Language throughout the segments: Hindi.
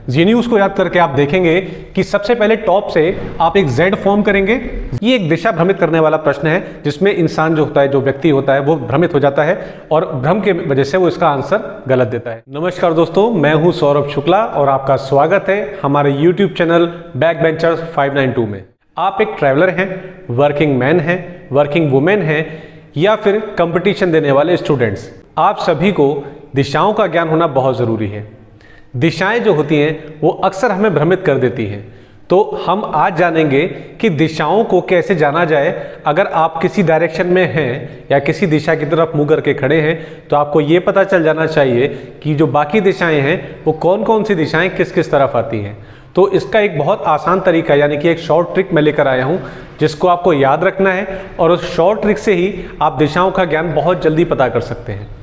जी न्यूज़ को याद करके आप देखेंगे कि सबसे पहले टॉप से आप एक जेड फॉर्म करेंगे। ये एक दिशा भ्रमित करने वाला प्रश्न है जिसमें इंसान जो होता है, जो व्यक्ति होता है, वो भ्रमित हो जाता है और भ्रम के वजह से वो इसका आंसर गलत देता है। नमस्कार दोस्तों, मैं हूं सौरभ शुक्ला और आपका स्वागत है हमारे यूट्यूब चैनल बैक बेंचर्स 592 में। आप एक ट्रैवलर हैं, वर्किंग मैन हैं, वर्किंग वुमेन हैं या फिर कंपटीशन देने वाले स्टूडेंट्स, आप सभी को दिशाओं का ज्ञान होना बहुत ज़रूरी है। दिशाएं जो होती हैं वो अक्सर हमें भ्रमित कर देती हैं, तो हम आज जानेंगे कि दिशाओं को कैसे जाना जाए। अगर आप किसी डायरेक्शन में हैं या किसी दिशा की तरफ मुंह करके खड़े हैं तो आपको ये पता चल जाना चाहिए कि जो बाकी दिशाएं हैं वो कौन कौन सी दिशाएं किस किस तरफ आती हैं। तो इसका एक बहुत आसान तरीका यानी कि एक शॉर्ट ट्रिक मैं लेकर आया हूं जिसको आपको याद रखना है और उस शॉर्ट ट्रिक से ही आप दिशाओं का ज्ञान बहुत जल्दी पता कर सकते हैं।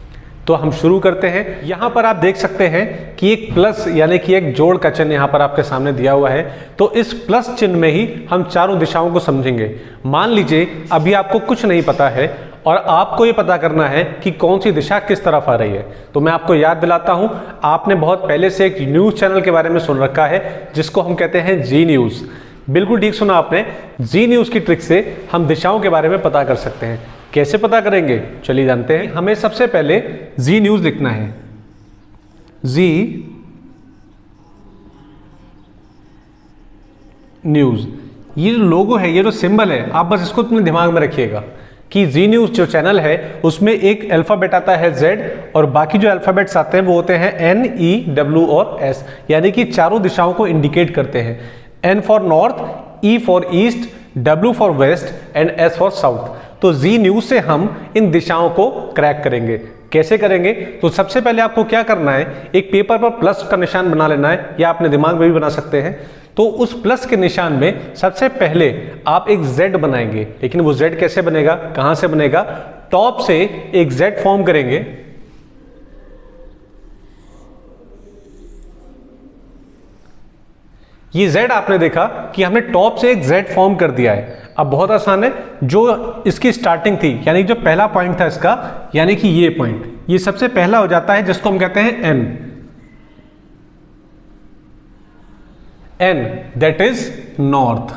तो हम शुरू करते हैं। यहाँ पर आप देख सकते हैं कि एक प्लस यानी कि एक जोड़ का चिन्ह यहाँ पर आपके सामने दिया हुआ है। तो इस प्लस चिन्ह में ही हम चारों दिशाओं को समझेंगे। मान लीजिए अभी आपको कुछ नहीं पता है और आपको ये पता करना है कि कौन सी दिशा किस तरफ आ रही है। तो मैं आपको याद दिलाता हूँ, आपने बहुत पहले से एक न्यूज़ चैनल के बारे में सुन रखा है जिसको हम कहते हैं जी न्यूज़। बिल्कुल ठीक सुना आपने। जी न्यूज़ की ट्रिक से हम दिशाओं के बारे में पता कर सकते हैं। कैसे पता करेंगे, चलिए जानते हैं। हमें सबसे पहले जी न्यूज़ लिखना है। जी न्यूज़, ये जो लोगो है, ये जो सिंबल है, आप बस इसको अपने दिमाग में रखिएगा कि जी न्यूज़ जो चैनल है उसमें एक अल्फ़ाबेट आता है Z और बाकी जो अल्फ़ाबेट्स आते हैं वो होते हैं N, E, W और S, यानी कि चारों दिशाओं को इंडिकेट करते हैं। N for north, E for east, W for west and S for south. तो जी न्यूज़ से हम इन दिशाओं को क्रैक करेंगे। कैसे करेंगे? तो सबसे पहले आपको क्या करना है, एक पेपर पर प्लस का निशान बना लेना है या अपने दिमाग में भी बना सकते हैं। तो उस प्लस के निशान में सबसे पहले आप एक Z बनाएंगे। लेकिन वो Z कैसे बनेगा, कहां से बनेगा? टॉप से एक Z फॉर्म करेंगे। ये Z आपने देखा कि हमने टॉप से एक Z फॉर्म कर दिया है। अब बहुत आसान है, जो इसकी स्टार्टिंग थी यानी जो पहला पॉइंट था इसका, यानी कि ये पॉइंट, ये सबसे पहला हो जाता है जिसको हम कहते हैं N। N that is north.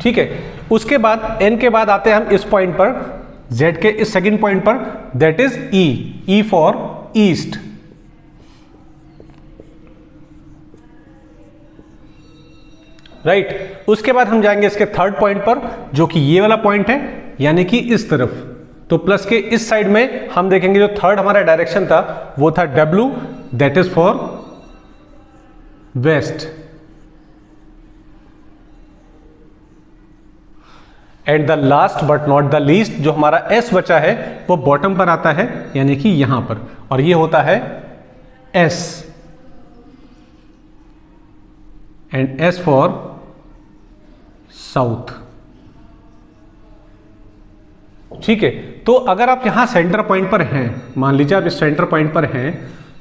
ठीक है, उसके बाद N के बाद आते हैं हम इस पॉइंट पर, Z के इस सेकंड पॉइंट पर, that is E। E for east. Right, उसके बाद हम जाएंगे इसके थर्ड पॉइंट पर जो कि ये वाला पॉइंट है, यानी कि इस तरफ। तो प्लस के इस साइड में हम देखेंगे जो थर्ड हमारा डायरेक्शन था वो था W, that is for west. And the last but not the least जो हमारा S बचा है वो बॉटम पर आता है, यानी कि यहां पर, और ये होता है S। And S for south. ठीक है, तो अगर आप यहां सेंटर पॉइंट पर हैं, मान लीजिए आप इस सेंटर पॉइंट पर हैं,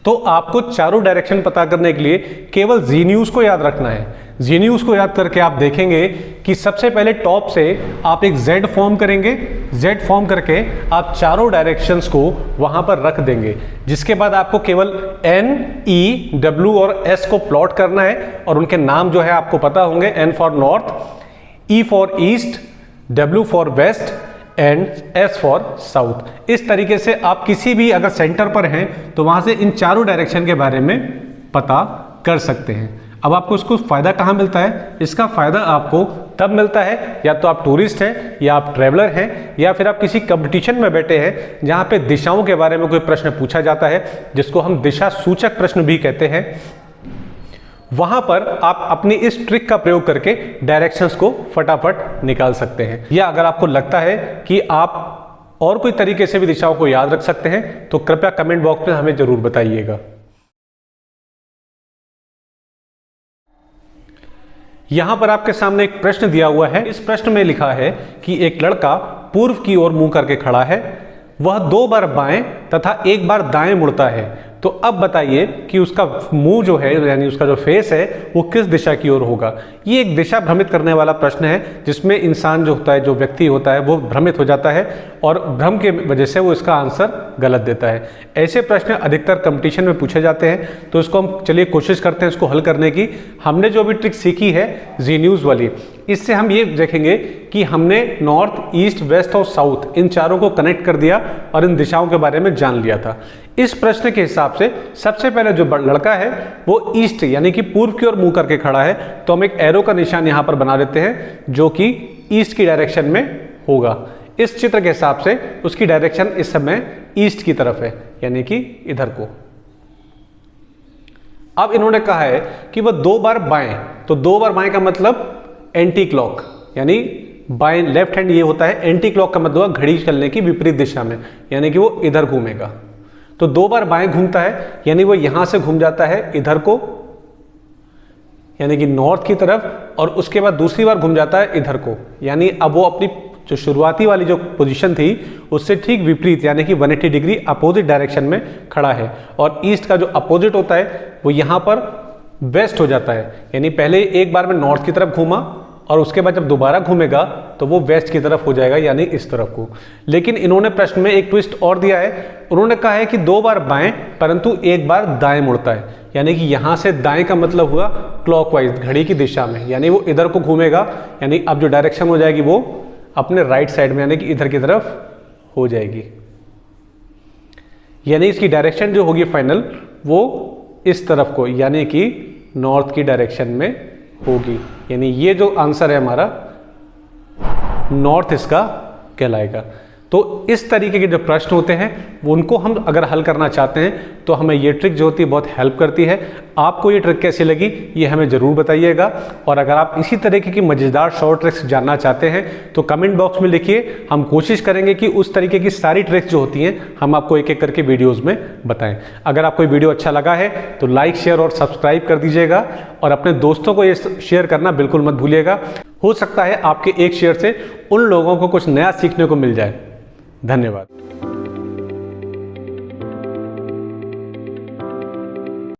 तो आपको चारों डायरेक्शन पता करने के लिए केवल जी न्यूज़ को याद रखना है। जी न्यूज़ को याद करके आप देखेंगे कि सबसे पहले टॉप से आप एक Z फॉर्म करेंगे। Z फॉर्म करके आप चारों डायरेक्शंस को वहां पर रख देंगे, जिसके बाद आपको केवल N, E, W और S को प्लॉट करना है और उनके नाम जो है आपको पता होंगे। N for north, E for east, W for west and S for south. इस तरीके से आप किसी भी अगर सेंटर पर हैं तो वहां से इन चारों डायरेक्शन के बारे में पता कर सकते हैं। अब आपको इसको फायदा कहाँ मिलता है? इसका फायदा आपको तब मिलता है या तो आप टूरिस्ट हैं या आप ट्रैवलर हैं या फिर आप किसी कंपटीशन में बैठे हैं जहाँ पे दिशाओं के बारे में कोई प्रश्न पूछा जाता है, जिसको हम दिशा सूचक प्रश्न भी कहते हैं। वहां पर आप अपनी इस ट्रिक का प्रयोग करके डायरेक्शंस को फटाफट निकाल सकते हैं। या अगर आपको लगता है कि आप और कोई तरीके से भी दिशाओं को याद रख सकते हैं तो कृपया कमेंट बॉक्स में हमें जरूर बताइएगा। यहां पर आपके सामने एक प्रश्न दिया हुआ है। इस प्रश्न में लिखा है कि एक लड़का पूर्व की ओर मुंह करके खड़ा है, वह 2 बार बाएं तथा 1 बार दाएं मुड़ता है, तो अब बताइए कि उसका मुंह जो है यानी उसका जो फेस है वो किस दिशा की ओर होगा। ये एक दिशा भ्रमित करने वाला प्रश्न है जिसमें इंसान जो होता है, जो व्यक्ति होता है, वो भ्रमित हो जाता है और भ्रम के वजह से वो इसका आंसर गलत देता है। ऐसे प्रश्न अधिकतर कंपटीशन में पूछे जाते हैं, तो इसको हम चलिए कोशिश करते हैं इसको हल करने की। हमने जो अभी ट्रिक सीखी है जी न्यूज़ वाली, इससे हम ये देखेंगे कि हमने नॉर्थ, ईस्ट, वेस्ट और साउथ इन चारों को कनेक्ट कर दिया और इन दिशाओं के बारे में जान लिया था। इस प्रश्न के हिसाब से सबसे पहले जो लड़का है वो ईस्ट यानी कि पूर्व की ओर मुंह करके खड़ा है, तो हम एक एरो का निशान यहां पर बना देते हैं जो कि ईस्ट की डायरेक्शन में होगा। इस चित्र के हिसाब से उसकी डायरेक्शन इस समय ईस्ट की तरफ है, यानी कि इधर को। अब इन्होंने कहा है कि वह 2 बार बाएं, तो 2 बार बाएं का मतलब एंटी क्लॉक, यानी बाएं लेफ्ट हैंड ये होता है। एंटी क्लॉक का मतलब घड़ी चलने की विपरीत दिशा में, यानी कि वो इधर घूमेगा। तो 2 बार बाएं घूमता है, यानी वो यहां से घूम जाता है इधर को, यानी कि नॉर्थ की तरफ, और उसके बाद दूसरी बार घूम जाता है इधर को, यानी अब वो अपनी जो शुरुआती वाली जो पोजीशन थी उससे ठीक विपरीत यानी कि 180 डिग्री अपोजिट डायरेक्शन में खड़ा है। और ईस्ट का जो अपोजिट होता है वो यहां पर वेस्ट हो जाता है, यानी पहले एक बार में नॉर्थ की तरफ घूमा और उसके बाद जब दोबारा घूमेगा तो वो वेस्ट की तरफ हो जाएगा, यानी इस तरफ को। लेकिन इन्होंने प्रश्न में एक ट्विस्ट और दिया है। उन्होंने कहा है कि 2 बार बाएं परंतु एक बार दाएं मुड़ता है, यानी कि यहां से दाएं का मतलब हुआ क्लॉकवाइज, घड़ी की दिशा में, यानी वो इधर को घूमेगा, यानी अब जो डायरेक्शन हो जाएगी वो अपने राइट साइड में यानी कि इधर की तरफ हो जाएगी। यानी इसकी डायरेक्शन जो होगी फाइनल वो इस तरफ को, यानी कि नॉर्थ की डायरेक्शन में होगी। यानी ये जो आंसर है हमारा नॉर्थ इसका कहलाएगा। तो इस तरीके के जो प्रश्न होते हैं वो उनको हम अगर हल करना चाहते हैं तो हमें ये ट्रिक जो होती है बहुत हेल्प करती है। आपको ये ट्रिक कैसी लगी ये हमें ज़रूर बताइएगा, और अगर आप इसी तरीके की मज़ेदार शॉर्ट ट्रिक्स जानना चाहते हैं तो कमेंट बॉक्स में लिखिए। हम कोशिश करेंगे कि उस तरीके की सारी ट्रिक्स जो होती हैं हम आपको एक एक करके वीडियोज़ में बताएं। अगर आपको वीडियो अच्छा लगा है तो लाइक, शेयर और सब्सक्राइब कर दीजिएगा, और अपने दोस्तों को ये शेयर करना बिल्कुल मत भूलिएगा। हो सकता है आपके एक शेयर से उन लोगों को कुछ नया सीखने को मिल जाए। धन्यवाद।